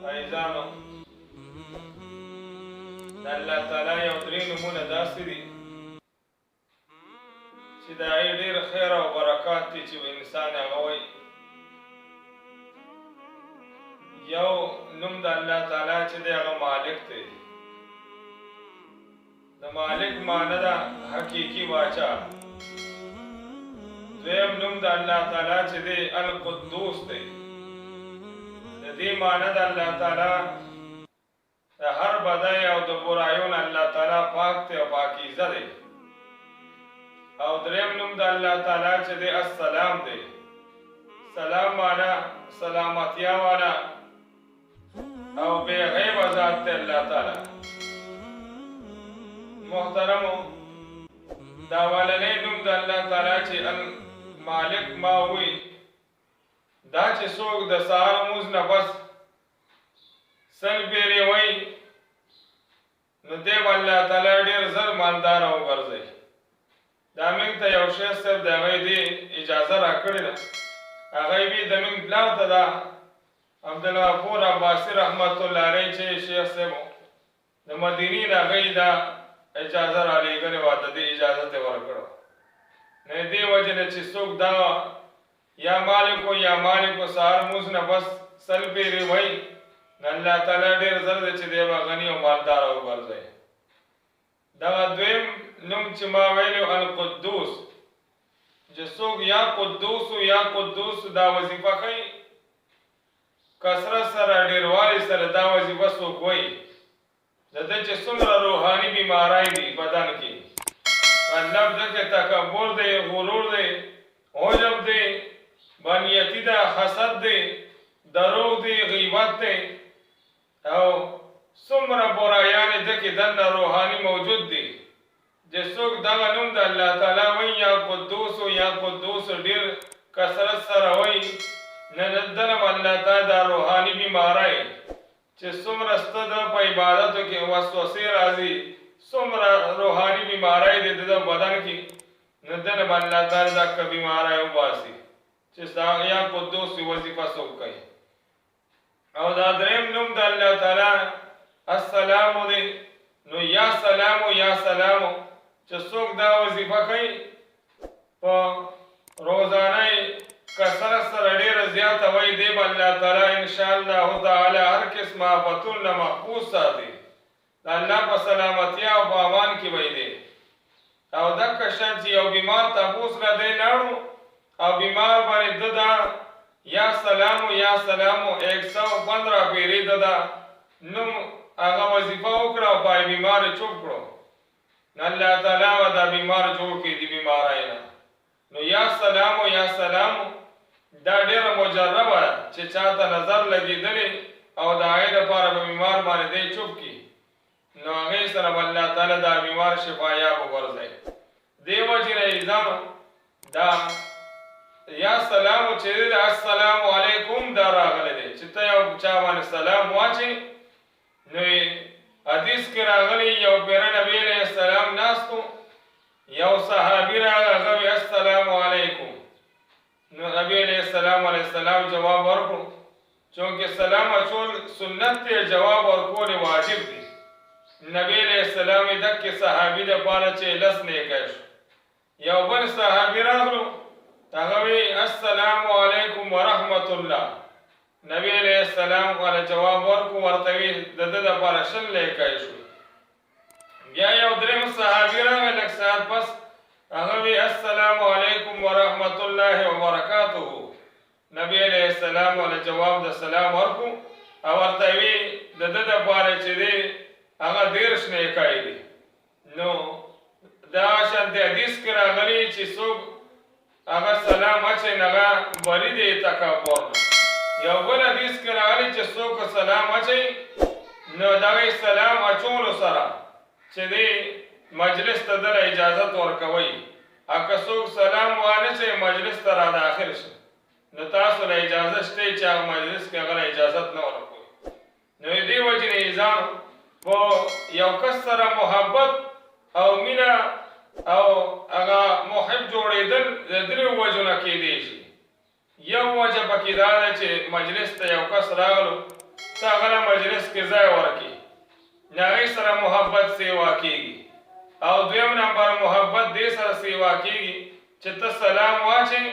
عزیزانو د الله تعالی یو درې نومونه داسې دي چې د هغې ډېر خیر او برکات دي چې انسان هغه وایي. یو نوم د الله تعالی چې دی هغه مالک دی. د مالک معنی ده حقیقي باچا. دویم نوم د الله تعالی چې دی القدوس دی. د دې معنی د الله تعالی د هر بدۍ او د برایو نه الله تعالی پاک دی او پاکیزه دی. او دریم نوم د الله تعالی چې دی السلام دی. سلام معنی سلامتیا والا او بے غیب ذات تے اللہ تعالی. محترمو دا ولنی نوم د الله تعالی چې المالک ما وی دا چې څوک د سهار لمونځ نه بس سل بیرې وایي نو دی به الله تعالی ډېر زر مالداره وګرځوي. دا موږ ته یو شیخ صاحب د هغې دې اجازه راکړې ده. هغه وي د موږ پلار ته دا عبدالغفور عباسي رحمت الله علیه چې شیخ صاحب د مدینې د هغې دا اجازه رالیږلې وه، د دې اجازه ته ورکړه. نو دې وجې نه چې څوک دا یا مالکو یا مالکو سهار لمونځ نه بس سل پیرې وایي نو الله تعالی ډېر زر دی چې دی به غني او مالداره وګرځوي. دغه دویم نوم چې ما ویلو القدوس چې څوک یا قدوس یا قدوس دا وظیفه کوي کثرت سره ډېروالي سره دا وظیفه څوک وایي د ده چې څومره روحاني بیماری دي بدن کې مطلب ده چې تکبر دی، غرور دی، عجب دی، بدنیتي ده، حسد دی، دروغ دی، غیبت دی او څومره برایانې ده کې دننه روحاني موجود دي چې څوک دغه نوم د الله تعالی وایي یا قدوس یا قدوس ډېر کثرت سره وایي نه دنه الله تعالی دا روحاني بیماری چې څومره سته ده په عبادتو کې وسوسې راځي څومره روحاني بیماری دی د بدن کې نه دنه به الله تعالی دا که بیماری وباسي چې یا قدوس وظیفه څوک کوي. او دا دریم نوم د الله تعالی السلام دی. نو یا سلامو یا سلامو چې څوک دا وظیفه کوي په روزانه کثرت سره ډېره زیاته وایي دی به الله تعالی انشاءالله تعالی هر قسم آفتونو نه محفوظ ساتي. د الله په سلامتیا او په امان کې وایي دی. او دغه شان چې یو بیمار تپوس را دی لاړو او بیمار باندې ده دا یا سلامو یا سلامو 115 پیرې ده دا نوم هغه وظیفه وکړه او پای بیمار چوپ کړو نو الله تعالی و دا بیمار جوړ کړي دي بیماری نه. نو یا سلامو یا سلامو دا ډېره مجربه ده چې چاته نظر لګېدلی او د هغې دپاره به بیمار باندې دی چوپ کړي نو هغې سره به الله تعالی دا بیمار شفایاب وګرځوي. دې وجې نه عزیزانو دا یا سلامو چې دی السلام علیکم دا راغلی دی چې ته یو چا باندې سلام واچې نو حدیث کې راغلی یو پیره نبی علیه السلام ناستو یو صحابي راغی هغه وی السلام علیکم نو نبی علیه السلام جواب ورکړو چونکې سلام اچول سنت دی جواب ورکول واجب دی. نبی علیه السلام دغه صحابي دپاره چې لس نیکی شو. یو بل صحابي راغلو هغه وی السلام علیکم ورحمت الله نبی علیہ السلام والا جواب ورکو ورته وی د ده دپاره شل نیکی شو. بیا یو دریم صحابي راغی لږ ساعت پس هغه وی السلام علیکم ورحمت الله وبرکاته نبی علیہ السلام والا جواب د سلام ورکو او ورته وی د ده دپاره چې دی هغه 13 نیکی دي. نو دا شانتې حدیث کې راغلی چې څوک هغه سلام اچوي نو هغه بری دی تکبر نه. یو بل حدیث کې راغلی چې څوک سلام اچوي نو دغه سلام اچولو سره چې دی مجلس ته دله اجازت ورکوئ. که څوک سلام وانچوي مجلس ته را داخل شي نو تاسو له اجازه شته چې هغه مجلس کې هغه اجازت نه ورکوئ. نو دې وجې نه انسان په یو کس سره محبت او مینه او هغه محب جوړېدل د درېو وجو نه کېدی شي. یو وجه پکې دا ده چې مجلس ته یو کس راغلو ته هغه مجلس کې ځای ورکړي نو هغې سره محبت سیوا کېږي او دویم نمبر محبت دې سره سیوا کېږي چې ته سلام واچې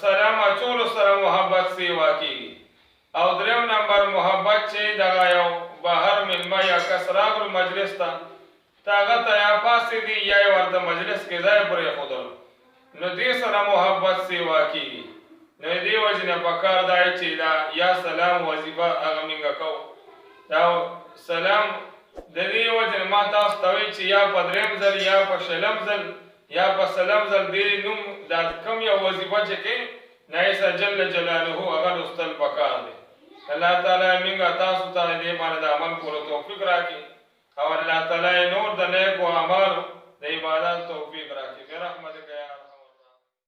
سلام اچولو سره محبت سیوا کېږي او دریم نمبر محبت چې دغه یو بهر مېلمه یا کس راغلو مجلس ته هغه ته یا پاسېدي یا یې ورته مجلس کې ځای پرېښودلو نو دې سره محبت سیوا کېږي نو دې وجې نه پکار دا چې دا یا سلام وظیفه هغه موږ کوو دا سلام د دې وجې نه ما تاسو ته وایي چې یا په درېیم ځل یا په شلم ځل یا په سلم ځل دې نوم دا کوم یو وظیفه چې کوي نایسه جل جلاله هغه لوستل پکار دی الله تعالی موږ تاسو ته دې باندې د عمل کولو توفیق راکړي او الله تعالی نور د نیکو اعمالو د عبادت توفیق راکړي برحمتک